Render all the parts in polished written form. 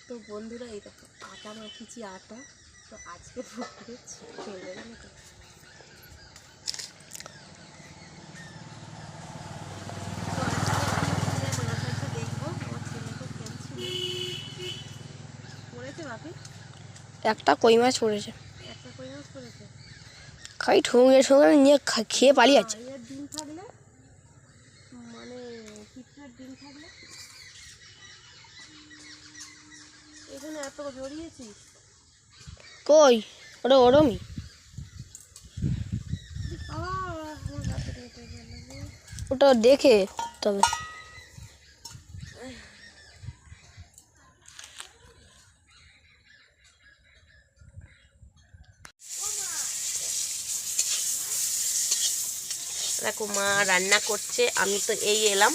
তো বন্ধুরা এই দেখো আটা মাখিছি আটা, তো আজকে পুকুরে ফেলবে না তো। দেখবো আমার ছেলেকে খেলছিল, পড়েছে বাপি একটা কই মাছ পড়েছে, একটা কই মাছ পড়েছে, খাই ঠোঙে ঠোঙে নিয়ে খেয়ে পালিয়ে আছে। এর ডিম থাকলে মানে পিঁপড়ের ডিম থাকলে এখানে এত জড়িয়েছিস কই ওটা ওরমই। ওটা দেখে তবে দেখো মা রান্না করছে, আমি তো এই এলাম,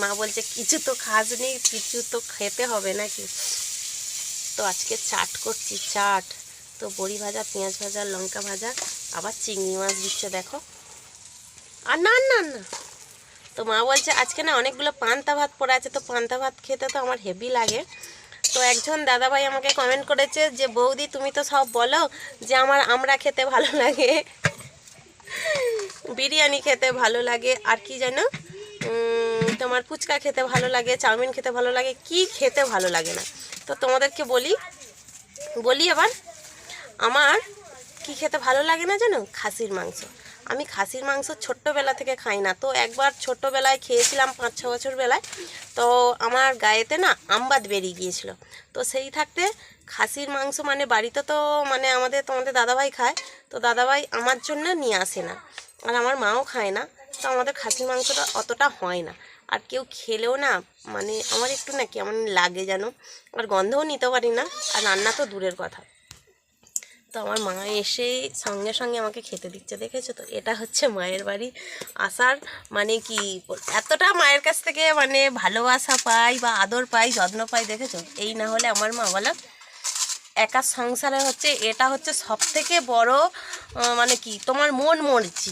মা বলছে কিছু তো খাসনি, কিছু তো খেতে হবে নাকি। তো আজকে চাট করছি, চাট তো বড়ি ভাজা, পেঁয়াজ ভাজা, লঙ্কা ভাজা, আবার চিংড়ি মাছ দিচ্ছে দেখো। আর না না না, তো মা বলছে আজকে না অনেকগুলো পান্তা ভাত পড়ে আছে, তো পান্তা ভাত খেতে তো আমার হেভি লাগে। তো একজন দাদাভাই আমাকে কমেন্ট করেছে যে বৌদি তুমি তো সব বলো যে আমার আমরা খেতে ভালো লাগে, বিরিয়ানি খেতে ভালো লাগে, আর কি জানো তোমার ফুচকা খেতে ভালো লাগে, চাউমিন খেতে ভালো লাগে, কি খেতে ভালো লাগে না। তো তোমাদেরকে বলি এবার আমার কি খেতে ভালো লাগে না জানো, খাসির মাংস। আমি খাসির মাংস ছোট্টবেলা থেকে খাই না, তো একবার ছোট্টবেলায় খেয়েছিলাম 5-6 বছর বেলায়, তো আমার গায়েতে না আমবাদ বেরিয়ে গিয়েছিল। তো সেই থাকতে খাসির মাংস মানে বাড়িতে তো মানে তোমাদের দাদাভাই খায়, তো দাদাভাই আমার জন্য নিয়ে আসে না, আর আমার মাও খায় না, তো আমাদের খাসির মাংসটা অতটা হয় না। আর কেউ খেলেও না মানে আমার একটু না কেমন লাগে যেন, আর গন্ধও নিতে পারি না, আর রান্না তো দূরের কথা। তো আমার মা এসে সঙ্গে সঙ্গে আমাকে খেতে দিচ্ছে, দেখেছো তো, এটা হচ্ছে মায়ের বাড়ি আসার মানে কি, এতটা মায়ের কাছ থেকে মানে ভালোবাসা পাই বা আদর পাই, যত্ন পাই, দেখেছো। এই না হলে আমার মা বলে একা সংসারে হচ্ছে এটা হচ্ছে সব থেকে বড় মানে কি তোমার মন মরছি,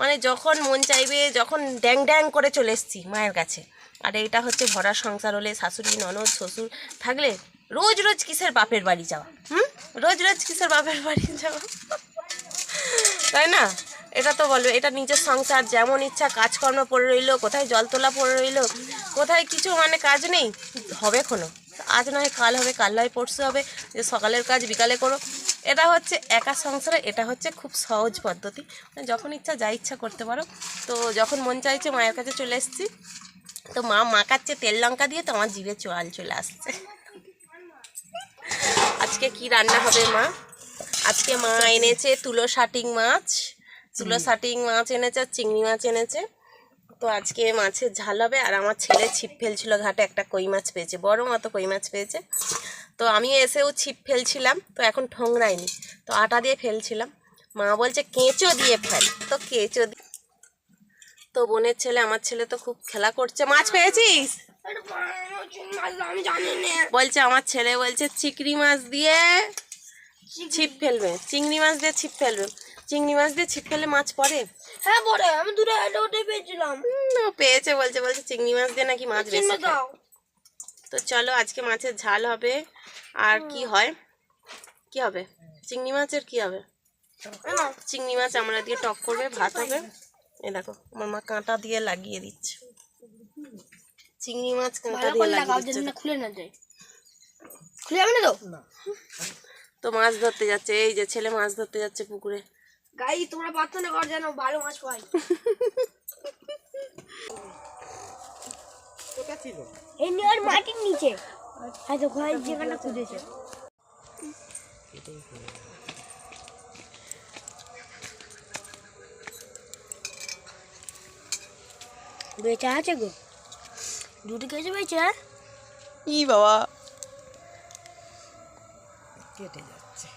মানে যখন মন চাইবে যখন ড্যাং ড্যাং করে চলে এসছি মায়ের কাছে। আর এইটা হচ্ছে ভরা সংসার হলে শাশুড়ি ননদ শ্বশুর থাকলে রোজ রোজ কিসের বাপের বাড়ি যাওয়া, রোজ রোজ কিসের বাপের বাড়ি যাওয়া, তাই না। এটা তো বলবে এটা নিজের সংসার, যেমন ইচ্ছা কাজকর্ম পড়ে রইলো, কোথায় জল তোলা পড়ে রইলো, কোথায় কিছু মানে কাজ নেই, হবে কোনো, আজ নয় কাল হবে, কাল নয় পরশু হবে, যে সকালের কাজ বিকালে করো। এটা হচ্ছে একা সংসারে, এটা হচ্ছে খুব সহজ পদ্ধতি, মানে যখন ইচ্ছা যা ইচ্ছা করতে পারো। তো যখন মন চাইছে মায়ের কাছে চলে এসেছি, তো মা মাখাচ্ছে তেল লঙ্কা দিয়ে, তো আমার জিভে চোয়াল চলে আসছে। আজকে কি রান্না হবে মা, আজকে মা এনেছে তুলো শাটিং মাছ এনেছে, চিংড়ি মাছ এনেছে। তো আজকে মাছের ঝাল হবে, আর আমার ছেলে ছিপ ফেলছিল ঘাটে, একটা কই মাছ পেয়েছে, বড় মতো কই মাছ পেয়েছে। তো আমি এসেও ছিপ ফেলছিলাম, তো এখন ঠোংরাইনি, তো আটা দিয়ে ফেলছিলাম। মা বলছে কেঁচো দিয়ে ফেল, তো কেঁচো দিয়ে। তো বোনের ছেলে আমার ছেলে তো খুব খেলা করছে, মাছ পেয়েছিস বলছে, আমার ছেলে বলছে চিংড়ি মাছ দিয়ে ছিপ ফেলবে, চিংড়ি মাছ দিয়ে ছিপ ফেলবে, চিংড়ি মাছ দিয়ে ছিপ ফেলে মাছ পড়ে। হ্যাঁ পরে আমি দূরে ওটাই পেয়েছিলাম, পেয়েছে বলছে চিংড়ি মাছ দিয়ে নাকি মাছ বেশি খায়। তো চলো আজকে মাছের ঝাল হবে, আর কি হয় কি হবে চিংড়ি মাছের কি হবে, চিংড়ি মাছ আমরা দিয়ে টক করবে, ভাত হবে। এই দেখো আমার মা কাঁটা দিয়ে লাগিয়ে দিচ্ছে, চিংড়ি মাছ কাঁটা দিয়ে লাগিয়ে দিচ্ছে, খুলে না যায়, খুলে যাবে না তো। তো মাছ ধরতে যাচ্ছে, এই যে ছেলে মাছ ধরতে যাচ্ছে পুকুরে। গাই তোমরা প্রার্থনা কর যেন ভালো মাছ পাই। কোথা ছিল এই নিয়ে মাটির নিচে, হয়তো ঘরের জায়গাটা খুঁজেছে। বেচা আছে গো, দুটো কেজি বেচে, ই বাবা কেটে যাচ্ছে।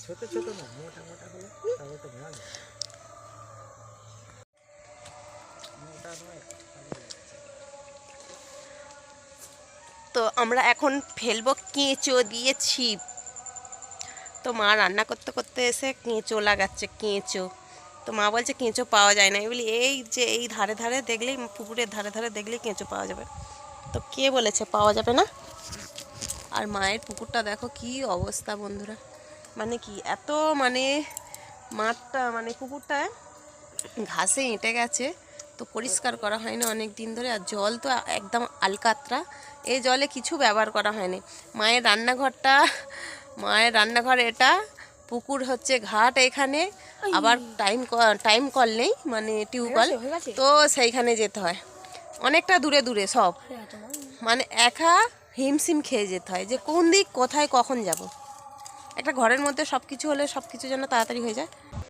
ছোট ছোট না, মোটা মোটা হলে তাহলে তো ভালো, মোটা নয়। তো আমরা এখন ফেলবো কেঁচো দিয়ে ছিপ। তো মা রান্না করতে করতে এসে কেঁচো লাগাচ্ছে, কেঁচো তো মা বলছে কেঁচো পাওয়া যায় না। আমি বলি এই যে এই ধারে ধারে দেখলেই, পুকুরের ধারে ধারে দেখলেই কেঁচো পাওয়া যাবে। তো কে বলেছে পাওয়া যাবে না? আর মায়ের পুকুরটা দেখো কি অবস্থা বন্ধুরা, মানে কি এত মানে মাঠটা মানে পুকুরটায় ঘাসে এঁটে গেছে, তো পরিষ্কার করা হয়নি অনেক দিন ধরে। আর জল তো একদম আলকাতরা, এই জলে কিছু ব্যবহার করা হয়নি। মায়ের রান্নাঘর এটা, পুকুর হচ্ছে ঘাট এখানে, আবার টাইম কল নেই মানে টিউবওয়েল, তো সেইখানে যেতে হয় অনেকটা দূরে দূরে সব, মানে একা হিমশিম খেয়ে যেতে হয় যে কোন দিক কোথায় কখন যাব। একটা ঘরের মধ্যে সব কিছু হলে সব কিছু যেন তাড়াতাড়ি হয়ে যায়।